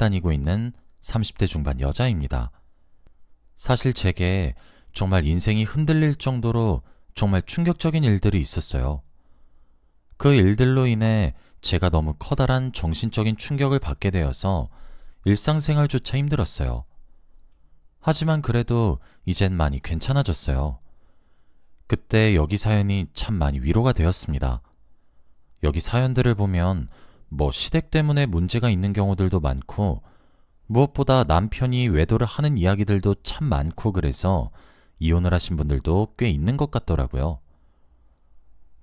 다니고 있는 30대 중반 여자입니다. 사실 제게 정말 인생이 흔들릴 정도로 정말 충격적인 일들이 있었어요. 그 일들로 인해 제가 너무 커다란 정신적인 충격을 받게 되어서 일상생활조차 힘들었어요. 하지만 그래도 이젠 많이 괜찮아졌어요. 그때 여기 사연이 참 많이 위로가 되었습니다. 여기 사연들을 보면 시댁 때문에 문제가 있는 경우들도 많고 무엇보다 남편이 외도를 하는 이야기들도 참 많고 그래서 이혼을 하신 분들도 꽤 있는 것 같더라고요.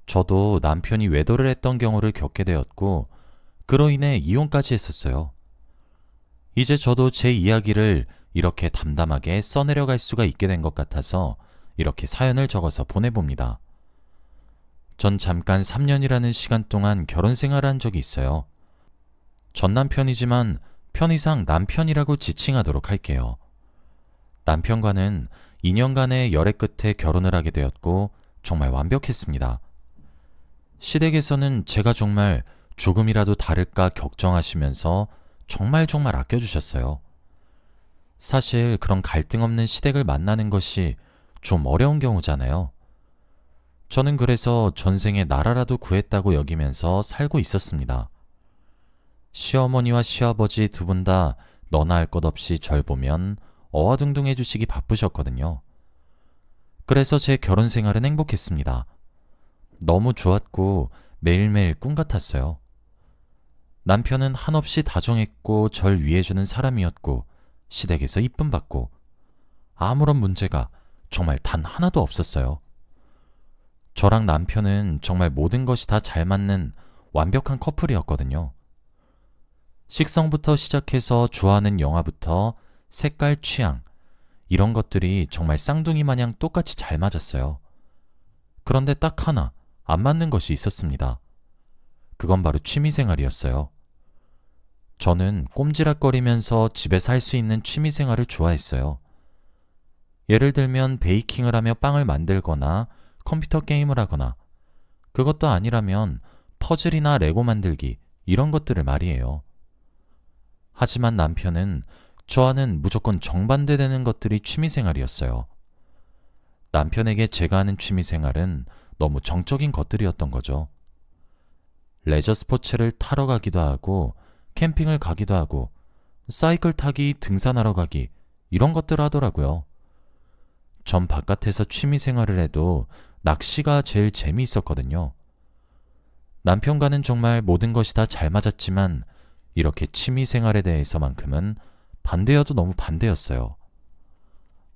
저도 남편이 외도를 했던 경우를 겪게 되었고 그로 인해 이혼까지 했었어요. 이제 저도 제 이야기를 이렇게 담담하게 써내려갈 수가 있게 된 것 같아서 이렇게 사연을 적어서 보내봅니다. 전 잠깐 3년이라는 시간 동안 결혼 생활을 한 적이 있어요. 전 남편이지만 편의상 남편이라고 지칭하도록 할게요. 남편과는 2년간의 열애 끝에 결혼을 하게 되었고 정말 완벽했습니다. 시댁에서는 제가 정말 조금이라도 다를까 걱정하시면서 정말 아껴주셨어요. 사실 그런 갈등 없는 시댁을 만나는 것이 좀 어려운 경우잖아요. 저는 그래서 전생에 나라라도 구했다고 여기면서 살고 있었습니다. 시어머니와 시아버지 두 분 다 너나 할 것 없이 절 보면 어와둥둥 해주시기 바쁘셨거든요. 그래서 제 결혼 생활은 행복했습니다. 너무 좋았고 매일매일 꿈 같았어요. 남편은 한없이 다정했고 절 위해주는 사람이었고 시댁에서 이쁨 받고 아무런 문제가 정말 단 하나도 없었어요. 저랑 남편은 정말 모든 것이 다 잘 맞는 완벽한 커플이었거든요. 식성부터 시작해서 좋아하는 영화부터 색깔, 취향 이런 것들이 정말 쌍둥이 마냥 똑같이 잘 맞았어요. 그런데 딱 하나 안 맞는 것이 있었습니다. 그건 바로 취미생활이었어요. 저는 꼼지락거리면서 집에서 할 수 있는 취미생활을 좋아했어요. 예를 들면 베이킹을 하며 빵을 만들거나 컴퓨터 게임을 하거나 그것도 아니라면 퍼즐이나 레고 만들기 이런 것들을 말이에요. 하지만 남편은 저와는 무조건 정반대되는 것들이 취미생활이었어요. 남편에게 제가 하는 취미생활은 너무 정적인 것들이었던 거죠. 레저 스포츠를 타러 가기도 하고 캠핑을 가기도 하고 사이클 타기, 등산하러 가기 이런 것들을 하더라고요. 전 바깥에서 취미생활을 해도 낚시가 제일 재미있었거든요. 남편과는 정말 모든 것이 다 잘 맞았지만 이렇게 취미생활에 대해서만큼은 반대여도 너무 반대였어요.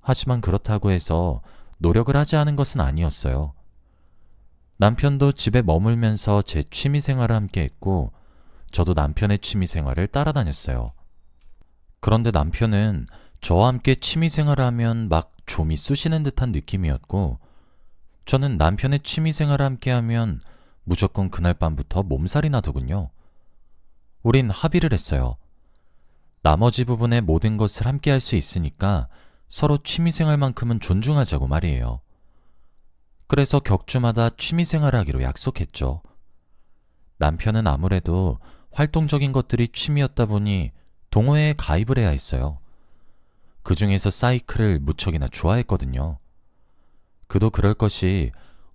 하지만 그렇다고 해서 노력을 하지 않은 것은 아니었어요. 남편도 집에 머물면서 제 취미생활을 함께 했고 저도 남편의 취미생활을 따라다녔어요. 그런데 남편은 저와 함께 취미생활을 하면 막 좀이 쑤시는 듯한 느낌이었고 저는 남편의 취미생활을 함께 하면 무조건 그날 밤부터 몸살이 나더군요. 우린 합의를 했어요. 나머지 부분의 모든 것을 함께 할 수 있으니까 서로 취미생활만큼은 존중하자고 말이에요. 그래서 격주마다 취미생활을 하기로 약속했죠. 남편은 아무래도 활동적인 것들이 취미였다 보니 동호회에 가입을 해야 했어요. 그 중에서 사이클을 무척이나 좋아했거든요. 그도 그럴 것이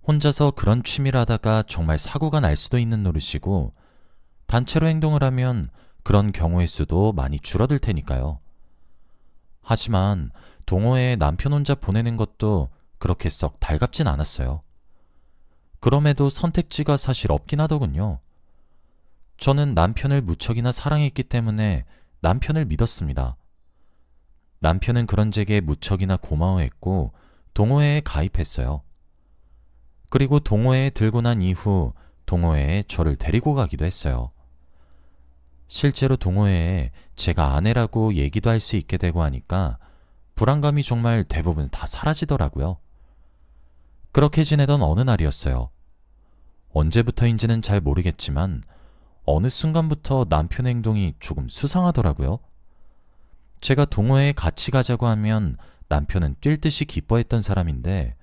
혼자서 그런 취미를 하다가 정말 사고가 날 수도 있는 노릇이고 단체로 행동을 하면 그런 경우의 수도 많이 줄어들 테니까요. 하지만 동호회에 남편 혼자 보내는 것도 그렇게 썩 달갑진 않았어요. 그럼에도 선택지가 사실 없긴 하더군요. 저는 남편을 무척이나 사랑했기 때문에 남편을 믿었습니다. 남편은 그런 제게 무척이나 고마워했고 동호회에 가입했어요. 그리고 동호회에 들고 난 이후 동호회에 저를 데리고 가기도 했어요. 실제로 동호회에 제가 아내라고 얘기도 할 수 있게 되고 하니까 불안감이 정말 대부분 다 사라지더라고요. 그렇게 지내던 어느 날이었어요. 언제부터인지는 잘 모르겠지만 어느 순간부터 남편의 행동이 조금 수상하더라고요. 제가 동호회에 같이 가자고 하면 남편은 뛸 듯이 기뻐했던 사람인데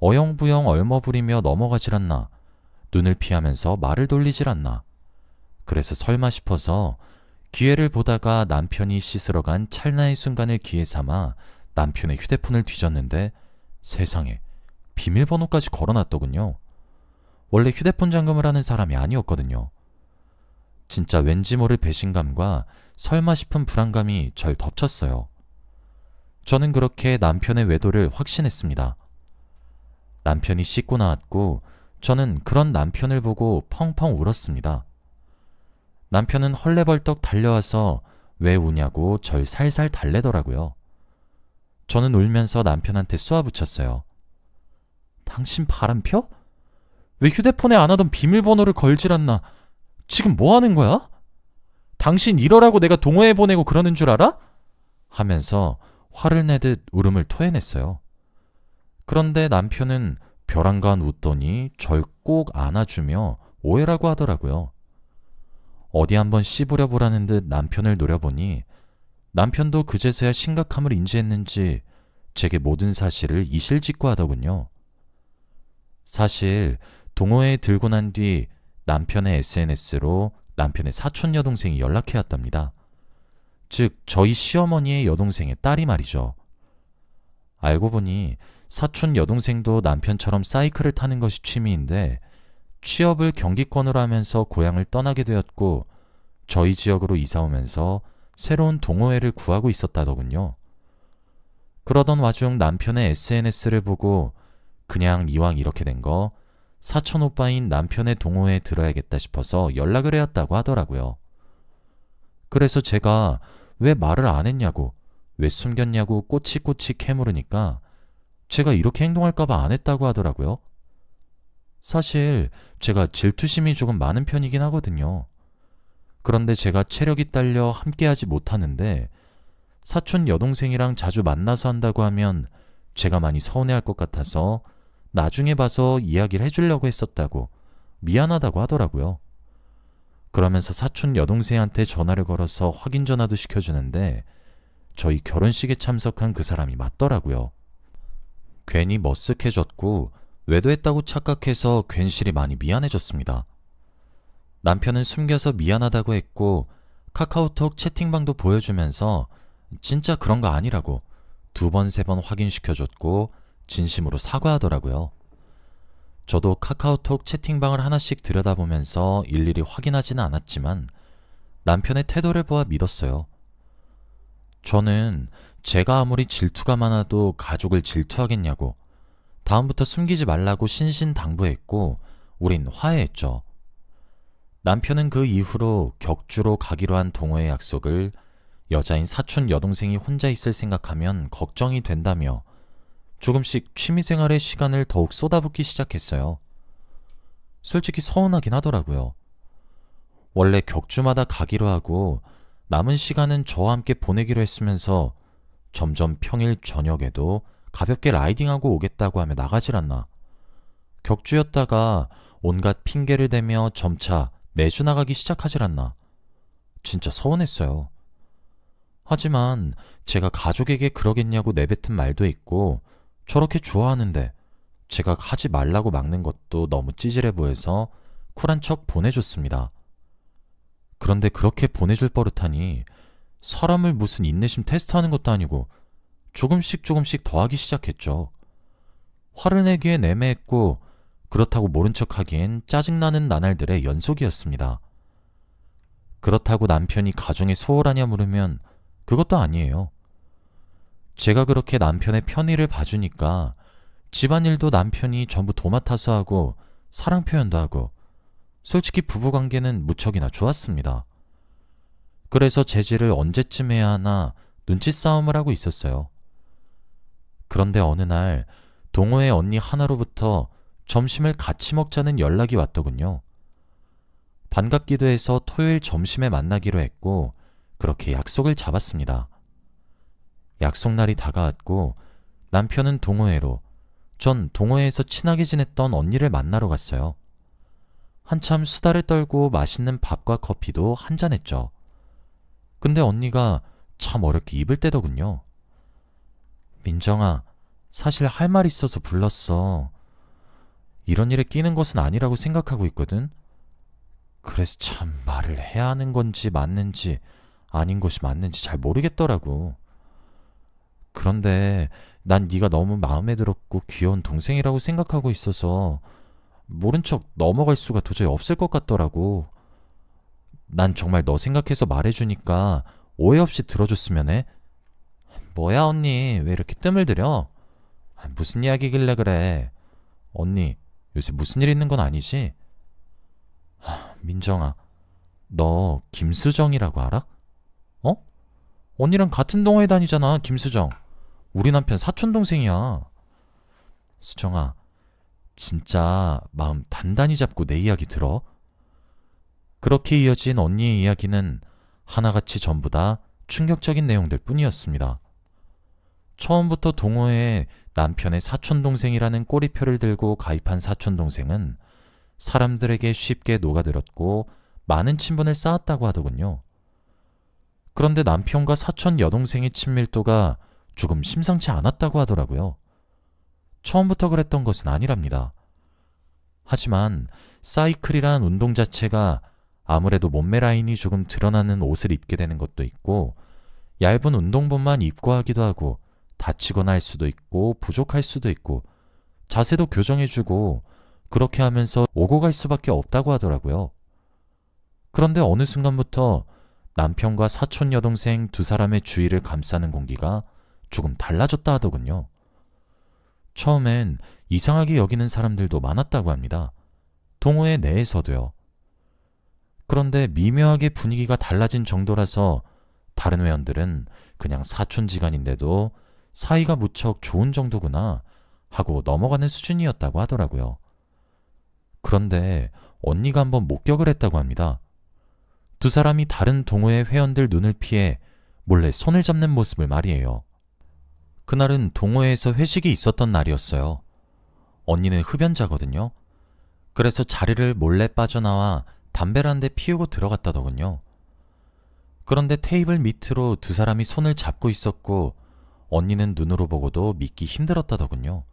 어영부영 얼머부리며 넘어가질 않나, 눈을 피하면서 말을 돌리질 않나. 그래서 설마 싶어서 기회를 보다가 남편이 씻으러 간 찰나의 순간을 기회 삼아 남편의 휴대폰을 뒤졌는데 세상에 비밀번호까지 걸어놨더군요. 원래 휴대폰 잠금을 하는 사람이 아니었거든요. 진짜 왠지 모를 배신감과 설마 싶은 불안감이 절 덮쳤어요. 저는 그렇게 남편의 외도를 확신했습니다. 남편이 씻고 나왔고 저는 그런 남편을 보고 펑펑 울었습니다. 남편은 헐레벌떡 달려와서 왜 우냐고 절 살살 달래더라고요. 저는 울면서 남편한테 쏘아붙였어요. 당신 바람 펴? 왜 휴대폰에 안 하던 비밀번호를 걸질 않나? 지금 뭐 하는 거야? 당신 이러라고 내가 동호회 보내고 그러는 줄 알아? 하면서 화를 내듯 울음을 토해냈어요. 그런데 남편은 벼랑간 웃더니 절 꼭 안아주며 오해라고 하더라고요. 어디 한번 씹으려 보라는 듯 남편을 노려보니 남편도 그제서야 심각함을 인지했는지 제게 모든 사실을 이실직고 하더군요. 사실 동호회에 들고 난 뒤 남편의 SNS로 남편의 사촌 여동생이 연락해 왔답니다. 즉 저희 시어머니의 여동생의 딸이 말이죠. 알고 보니 사촌 여동생도 남편처럼 사이클을 타는 것이 취미인데 취업을 경기권으로 하면서 고향을 떠나게 되었고 저희 지역으로 이사 오면서 새로운 동호회를 구하고 있었다더군요. 그러던 와중 남편의 SNS를 보고 그냥 이왕 이렇게 된 거 사촌 오빠인 남편의 동호회에 들어야겠다 싶어서 연락을 해왔다고 하더라고요. 그래서 제가 왜 말을 안 했냐고, 왜 숨겼냐고 꼬치꼬치 캐물으니까 제가 이렇게 행동할까봐 안 했다고 하더라고요. 사실 제가 질투심이 조금 많은 편이긴 하거든요. 그런데 제가 체력이 딸려 함께하지 못하는데 사촌 여동생이랑 자주 만나서 한다고 하면 제가 많이 서운해할 것 같아서 나중에 봐서 이야기를 해주려고 했었다고 미안하다고 하더라고요. 그러면서 사촌 여동생한테 전화를 걸어서 확인 전화도 시켜주는데 저희 결혼식에 참석한 그 사람이 맞더라고요. 괜히 머쓱해졌고 외도했다고 착각해서 괜시리 많이 미안해졌습니다. 남편은 숨겨서 미안하다고 했고 카카오톡 채팅방도 보여주면서 진짜 그런 거 아니라고 2번, 3번 확인시켜줬고 진심으로 사과하더라고요. 저도 카카오톡 채팅방을 하나씩 들여다보면서 일일이 확인하지는 않았지만 남편의 태도를 보아 믿었어요. 저는 제가 아무리 질투가 많아도 가족을 질투하겠냐고 다음부터 숨기지 말라고 신신당부했고 우린 화해했죠. 남편은 그 이후로 격주로 가기로 한 동호회 약속을 여자인 사촌 여동생이 혼자 있을 생각하면 걱정이 된다며 조금씩 취미생활의 시간을 더욱 쏟아붓기 시작했어요. 솔직히 서운하긴 하더라고요. 원래 격주마다 가기로 하고 남은 시간은 저와 함께 보내기로 했으면서 점점 평일 저녁에도 가볍게 라이딩하고 오겠다고 하며 나가질 않나. 격주였다가 온갖 핑계를 대며 점차 매주 나가기 시작하질 않나. 진짜 서운했어요. 하지만 제가 가족에게 그러겠냐고 내뱉은 말도 있고 저렇게 좋아하는데 제가 하지 말라고 막는 것도 너무 찌질해 보여서 쿨한 척 보내줬습니다. 그런데 그렇게 보내줄 버릇하니 사람을 무슨 인내심 테스트하는 것도 아니고 조금씩 더하기 시작했죠. 화를 내기엔 애매했고 그렇다고 모른 척하기엔 짜증나는 나날들의 연속이었습니다. 그렇다고 남편이 가정에 소홀하냐 물으면 그것도 아니에요. 제가 그렇게 남편의 편의를 봐주니까 집안일도 남편이 전부 도맡아서 하고 사랑 표현도 하고 솔직히 부부관계는 무척이나 좋았습니다. 그래서 제지를 언제쯤 해야 하나 눈치 싸움을 하고 있었어요. 그런데 어느 날 동호회 언니 하나로부터 점심을 같이 먹자는 연락이 왔더군요. 반갑기도 해서 토요일 점심에 만나기로 했고 그렇게 약속을 잡았습니다. 약속날이 다가왔고 남편은 동호회로, 전 동호회에서 친하게 지냈던 언니를 만나러 갔어요. 한참 수다를 떨고 맛있는 밥과 커피도 한잔했죠. 근데 언니가 참 어렵게 입을 떼더군요. 민정아, 사실 할 말 있어서 불렀어. 이런 일에 끼는 것은 아니라고 생각하고 있거든. 그래서 참 말을 해야 하는 건지 맞는지 아닌 것이 맞는지 잘 모르겠더라고. 그런데 난 네가 너무 마음에 들었고 귀여운 동생이라고 생각하고 있어서 모른 척 넘어갈 수가 도저히 없을 것 같더라고. 난 정말 너 생각해서 말해주니까 오해 없이 들어줬으면 해. 뭐야 언니, 왜 이렇게 뜸을 들여? 무슨 이야기길래 그래? 언니, 요새 무슨 일 있는 건 아니지? 민정아, 너 김수정이라고 알아? 어? 언니랑 같은 동호회 다니잖아, 김수정. 우리 남편 사촌동생이야. 수정아, 진짜 마음 단단히 잡고 내 이야기 들어. 그렇게 이어진 언니의 이야기는 하나같이 전부 다 충격적인 내용들 뿐이었습니다. 처음부터 동호회에 남편의 사촌동생이라는 꼬리표를 들고 가입한 사촌동생은 사람들에게 쉽게 녹아들었고 많은 친분을 쌓았다고 하더군요. 그런데 남편과 사촌 여동생의 친밀도가 조금 심상치 않았다고 하더라고요. 처음부터 그랬던 것은 아니랍니다. 하지만 사이클이란 운동 자체가 아무래도 몸매 라인이 조금 드러나는 옷을 입게 되는 것도 있고 얇은 운동복만 입고 하기도 하고 다치거나 할 수도 있고 부족할 수도 있고 자세도 교정해주고 그렇게 하면서 오고 갈 수밖에 없다고 하더라고요. 그런데 어느 순간부터 남편과 사촌 여동생 두 사람의 주위를 감싸는 공기가 조금 달라졌다 하더군요. 처음엔 이상하게 여기는 사람들도 많았다고 합니다. 동호회 내에서도요. 그런데 미묘하게 분위기가 달라진 정도라서 다른 회원들은 그냥 사촌지간인데도 사이가 무척 좋은 정도구나 하고 넘어가는 수준이었다고 하더라고요. 그런데 언니가 한번 목격을 했다고 합니다. 두 사람이 다른 동호회 회원들 눈을 피해 몰래 손을 잡는 모습을 말이에요. 그날은 동호회에서 회식이 있었던 날이었어요. 언니는 흡연자거든요. 그래서 자리를 몰래 빠져나와 담배를 한 대 피우고 들어갔다더군요. 그런데 테이블 밑으로 두 사람이 손을 잡고 있었고 언니는 눈으로 보고도 믿기 힘들었다더군요.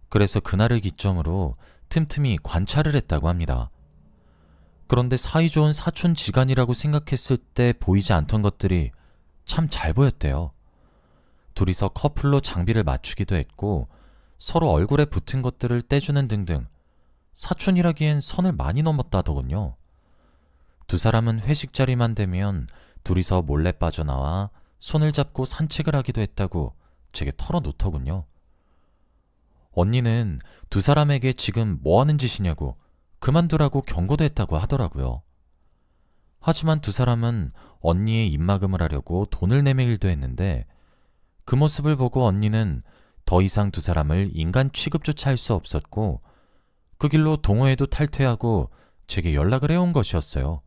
그래서 그날을 기점으로 틈틈이 관찰을 했다고 합니다. 그런데 사이좋은 사촌 지간이라고 생각했을 때 보이지 않던 것들이 참 잘 보였대요. 둘이서 커플로 장비를 맞추기도 했고 서로 얼굴에 붙은 것들을 떼주는 등등 사촌이라기엔 선을 많이 넘었다더군요. 두 사람은 회식 자리만 되면 둘이서 몰래 빠져나와 손을 잡고 산책을 하기도 했다고 제게 털어놓더군요. 언니는 두 사람에게 지금 뭐 하는 짓이냐고 그만두라고 경고도 했다고 하더라고요. 하지만 두 사람은 언니의 입막음을 하려고 돈을 내밀기도 했는데 그 모습을 보고 언니는 더 이상 두 사람을 인간 취급조차 할 수 없었고 그 길로 동호회도 탈퇴하고 제게 연락을 해온 것이었어요.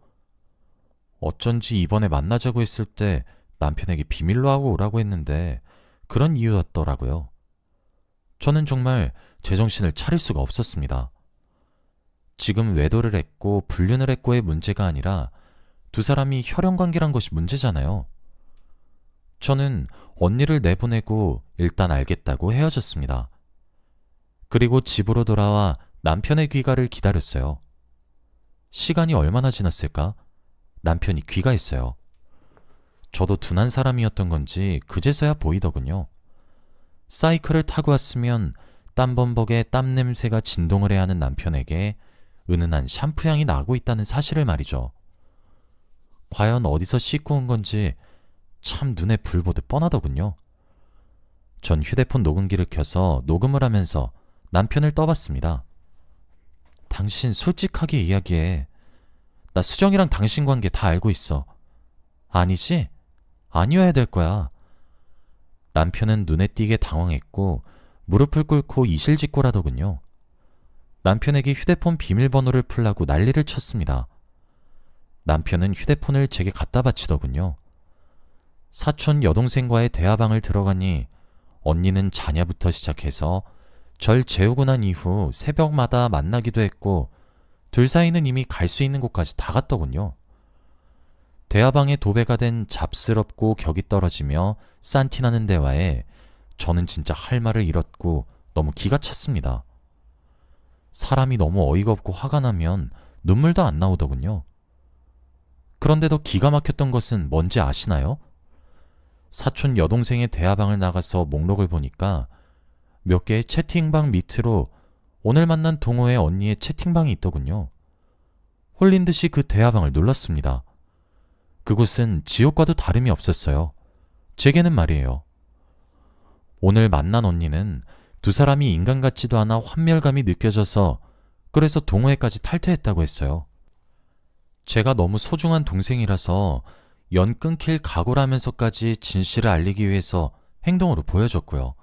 어쩐지 이번에 만나자고 했을 때 남편에게 비밀로 하고 오라고 했는데 그런 이유였더라고요. 저는 정말 제정신을 차릴 수가 없었습니다. 지금 외도를 했고 불륜을 했고의 문제가 아니라 두 사람이 혈연관계란 것이 문제잖아요. 저는 언니를 내보내고 일단 알겠다고 헤어졌습니다. 그리고 집으로 돌아와 남편의 귀가를 기다렸어요. 시간이 얼마나 지났을까? 남편이 귀가했어요. 저도 둔한 사람이었던 건지 그제서야 보이더군요. 사이클을 타고 왔으면 땀범벅에 땀 냄새가 진동을 해야 하는 남편에게 은은한 샴푸 향이 나고 있다는 사실을 말이죠. 과연 어디서 씻고 온 건지 참 눈에 불 보듯 뻔하더군요. 전 휴대폰 녹음기를 켜서 녹음을 하면서 남편을 떠봤습니다. 당신 솔직하게 이야기해. 나 수정이랑 당신 관계 다 알고 있어. 아니지? 아니어야 될 거야. 남편은 눈에 띄게 당황했고 무릎을 꿇고 이실직고라더군요. 남편에게 휴대폰 비밀번호를 풀라고 난리를 쳤습니다. 남편은 휴대폰을 제게 갖다 바치더군요. 사촌 여동생과의 대화방을 들어가니 언니는 자냐부터 시작해서 절 재우고 난 이후 새벽마다 만나기도 했고 둘 사이는 이미 갈 수 있는 곳까지 다 갔더군요. 대화방에 도배가 된 잡스럽고 격이 떨어지며 싼티나는 대화에 저는 진짜 할 말을 잃었고 너무 기가 찼습니다. 사람이 너무 어이가 없고 화가 나면 눈물도 안 나오더군요. 그런데도 기가 막혔던 것은 뭔지 아시나요? 사촌 여동생의 대화방을 나가서 목록을 보니까 몇 개의 채팅방 밑으로 오늘 만난 동호회 언니의 채팅방이 있더군요. 홀린 듯이 그 대화방을 눌렀습니다. 그곳은 지옥과도 다름이 없었어요. 제게는 말이에요. 오늘 만난 언니는 두 사람이 인간 같지도 않아 환멸감이 느껴져서 그래서 동호회까지 탈퇴했다고 했어요. 제가 너무 소중한 동생이라서 연 끊길 각오라면서까지 진실을 알리기 위해서 행동으로 보여줬고요.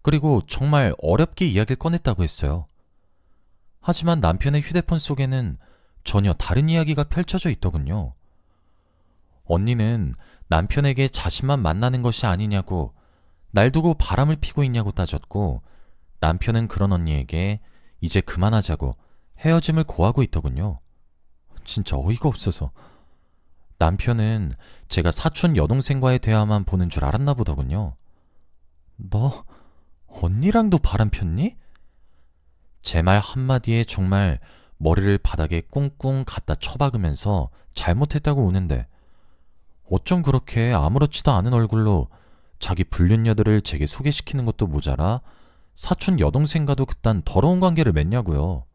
그리고 정말 어렵게 이야기를 꺼냈다고 했어요. 하지만 남편의 휴대폰 속에는 전혀 다른 이야기가 펼쳐져 있더군요. 언니는 남편에게 자신만 만나는 것이 아니냐고 날 두고 바람을 피고 있냐고 따졌고 남편은 그런 언니에게 이제 그만하자고 헤어짐을 고하고 있더군요. 진짜 어이가 없어서. 남편은 제가 사촌 여동생과의 대화만 보는 줄 알았나 보더군요. 너 언니랑도 바람 폈니? 제 말 한마디에 정말 머리를 바닥에 꿍꿍 갖다 쳐박으면서 잘못했다고 우는데 어쩜 그렇게 아무렇지도 않은 얼굴로 자기 불륜녀들을 제게 소개시키는 것도 모자라 사촌 여동생과도 그딴 더러운 관계를 맺냐고요.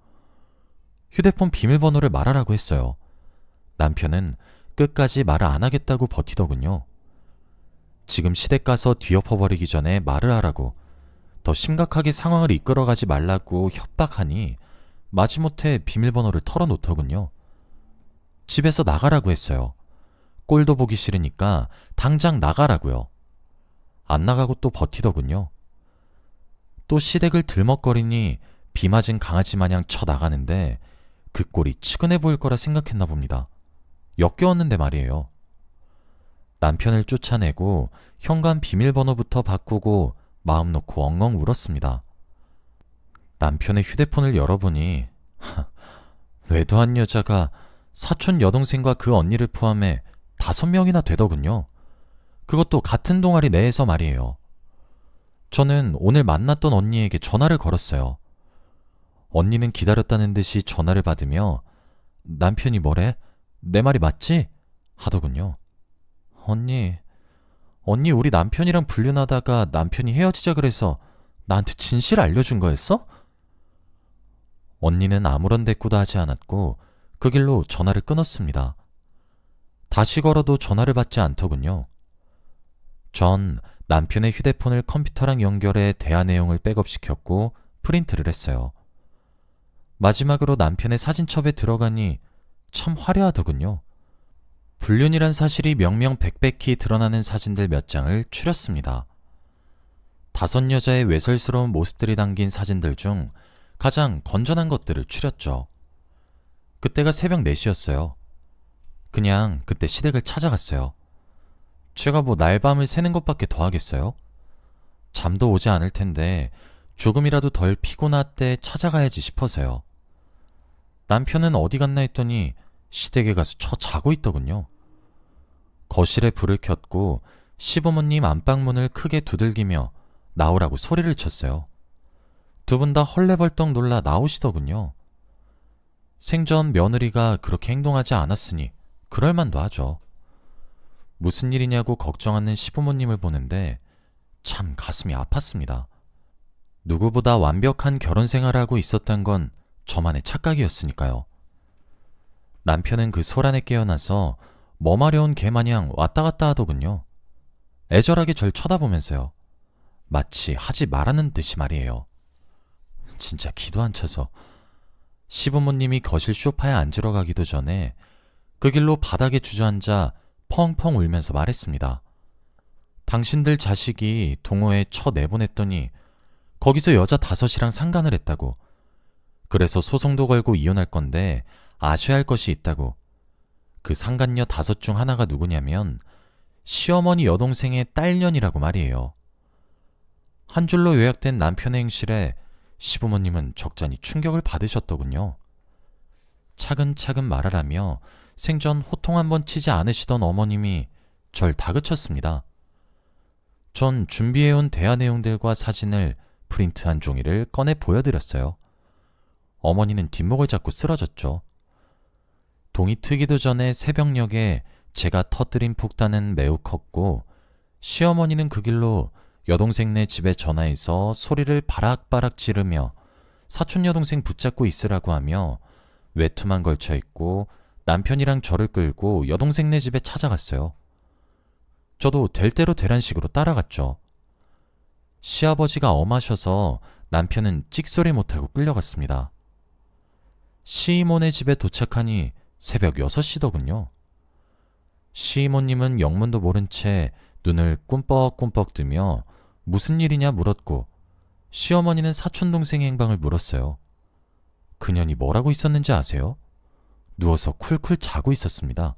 휴대폰 비밀번호를 말하라고 했어요. 남편은 끝까지 말을 안 하겠다고 버티더군요. 지금 시댁 가서 뒤엎어버리기 전에 말을 하라고 더 심각하게 상황을 이끌어가지 말라고 협박하니 마지못해 비밀번호를 털어놓더군요. 집에서 나가라고 했어요. 꼴도 보기 싫으니까 당장 나가라고요. 안 나가고 또 버티더군요. 또 시댁을 들먹거리니 비 맞은 강아지 마냥 쳐나가는데 그 꼴이 측은해 보일 거라 생각했나 봅니다. 역겨웠는데 말이에요. 남편을 쫓아내고 현관 비밀번호부터 바꾸고 마음 놓고 엉엉 울었습니다. 남편의 휴대폰을 열어보니 외도한 여자가 사촌 여동생과 그 언니를 포함해 5명이나 되더군요. 그것도 같은 동아리 내에서 말이에요. 저는 오늘 만났던 언니에게 전화를 걸었어요. 언니는 기다렸다는 듯이 전화를 받으며 남편이 뭐래? 내 말이 맞지? 하더군요. 언니 우리 남편이랑 불륜하다가 남편이 헤어지자 그래서 나한테 진실 알려준 거였어? 언니는 아무런 대꾸도 하지 않았고 그 길로 전화를 끊었습니다. 다시 걸어도 전화를 받지 않더군요. 전 남편의 휴대폰을 컴퓨터랑 연결해 대화 내용을 백업시켰고 프린트를 했어요. 마지막으로 남편의 사진첩에 들어가니 참 화려하더군요. 불륜이란 사실이 명명백백히 드러나는 사진들 몇 장을 추렸습니다. 5 여자의 외설스러운 모습들이 담긴 사진들 중 가장 건전한 것들을 추렸죠. 그때가 새벽 4시였어요. 그냥 그때 시댁을 찾아갔어요. 제가 뭐 날밤을 새는 것밖에 더 하겠어요? 잠도 오지 않을 텐데 조금이라도 덜 피곤할 때 찾아가야지 싶어서요. 남편은 어디 갔나 했더니 시댁에 가서 자고 있더군요. 거실에 불을 켰고 시부모님 안방문을 크게 두들기며 나오라고 소리를 쳤어요. 두 분 다 헐레벌떡 놀라 나오시더군요. 생전 며느리가 그렇게 행동하지 않았으니 그럴만도 하죠. 무슨 일이냐고 걱정하는 시부모님을 보는데 참 가슴이 아팠습니다. 누구보다 완벽한 결혼 생활을 하고 있었던 건 저만의 착각이었으니까요. 남편은 그 소란에 깨어나서 머마려운 개마냥 왔다 갔다 하더군요. 애절하게 절 쳐다보면서요. 마치 하지 말라는 듯이 말이에요. 진짜 기도 안 차서. 시부모님이 거실 소파에 앉으러 가기도 전에 그 길로 바닥에 주저앉아 펑펑 울면서 말했습니다. 당신들 자식이 동호회에 내보냈더니 거기서 여자 5이랑 상간을 했다고. 그래서 소송도 걸고 이혼할 건데 아셔야 할 것이 있다고. 그 상간녀 5 중 하나가 누구냐면 시어머니 여동생의 딸년이라고 말이에요. 한 줄로 요약된 남편의 행실에 시부모님은 적잖이 충격을 받으셨더군요. 차근차근 말하라며 생전 호통 한번 치지 않으시던 어머님이 절 다그쳤습니다. 전 준비해온 대화 내용들과 사진을 프린트한 종이를 꺼내 보여드렸어요. 어머니는 뒷목을 잡고 쓰러졌죠. 동이 트기도 전에 새벽녘에 제가 터뜨린 폭탄은 매우 컸고 시어머니는 그 길로 여동생네 집에 전화해서 소리를 바락바락 지르며 사촌 여동생 붙잡고 있으라고 하며 외투만 걸쳐 입고 남편이랑 저를 끌고 여동생네 집에 찾아갔어요. 저도 될 대로 되란 식으로 따라갔죠. 시아버지가 엄하셔서 남편은 찍소리 못하고 끌려갔습니다. 시이모네 집에 도착하니 새벽 6시더군요. 시이모님은 영문도 모른 채 눈을 꿈뻑꿈뻑 뜨며 무슨 일이냐 물었고 시어머니는 사촌동생의 행방을 물었어요. 그년이 뭐라고 있었는지 아세요? 누워서 쿨쿨 자고 있었습니다.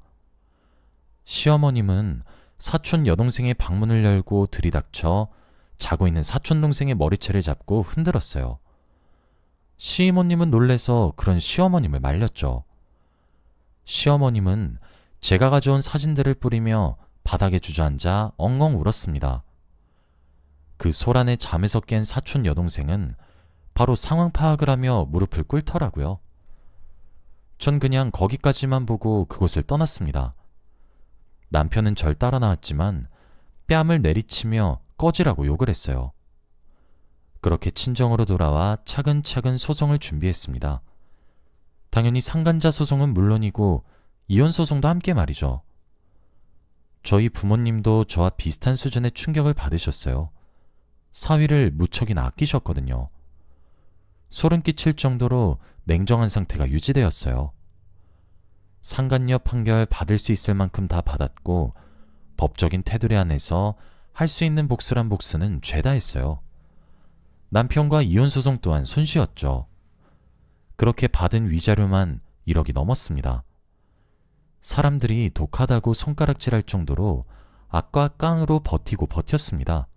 시어머님은 사촌 여동생의 방문을 열고 들이닥쳐 자고 있는 사촌동생의 머리채를 잡고 흔들었어요. 시이모님은 놀래서 그런 시어머님을 말렸죠. 시어머님은 제가 가져온 사진들을 뿌리며 바닥에 주저앉아 엉엉 울었습니다. 그 소란에 잠에서 깬 사촌 여동생은 바로 상황 파악을 하며 무릎을 꿇더라고요. 전 그냥 거기까지만 보고 그곳을 떠났습니다. 남편은 절 따라 나왔지만 뺨을 내리치며 꺼지라고 욕을 했어요. 그렇게 친정으로 돌아와 차근차근 소송을 준비했습니다. 당연히 상간자 소송은 물론이고 이혼 소송도 함께 말이죠. 저희 부모님도 저와 비슷한 수준의 충격을 받으셨어요. 사위를 무척이나 아끼셨거든요. 소름 끼칠 정도로 냉정한 상태가 유지되었어요. 상간녀 판결 받을 수 있을 만큼 다 받았고 법적인 테두리 안에서 할 수 있는 복수란 복수는 죄다 했어요. 남편과 이혼 소송 또한 손쉬었죠. 그렇게 받은 위자료만 1억이 넘었습니다. 사람들이 독하다고 손가락질할 정도로 악과 깡으로 버티고 버텼습니다.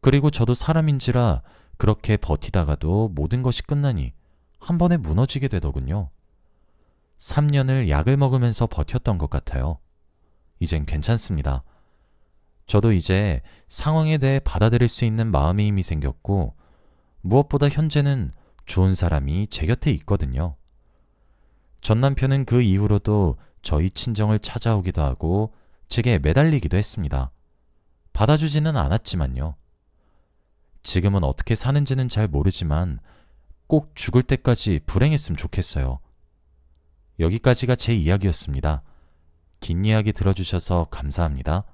그리고 저도 사람인지라 그렇게 버티다가도 모든 것이 끝나니 한 번에 무너지게 되더군요. 3년을 약을 먹으면서 버텼던 것 같아요. 이젠 괜찮습니다. 저도 이제 상황에 대해 받아들일 수 있는 마음의 힘이 생겼고 무엇보다 현재는 좋은 사람이 제 곁에 있거든요. 전 남편은 그 이후로도 저희 친정을 찾아오기도 하고 제게 매달리기도 했습니다. 받아주지는 않았지만요. 지금은 어떻게 사는지는 잘 모르지만 꼭 죽을 때까지 불행했으면 좋겠어요. 여기까지가 제 이야기였습니다. 긴 이야기 들어주셔서 감사합니다.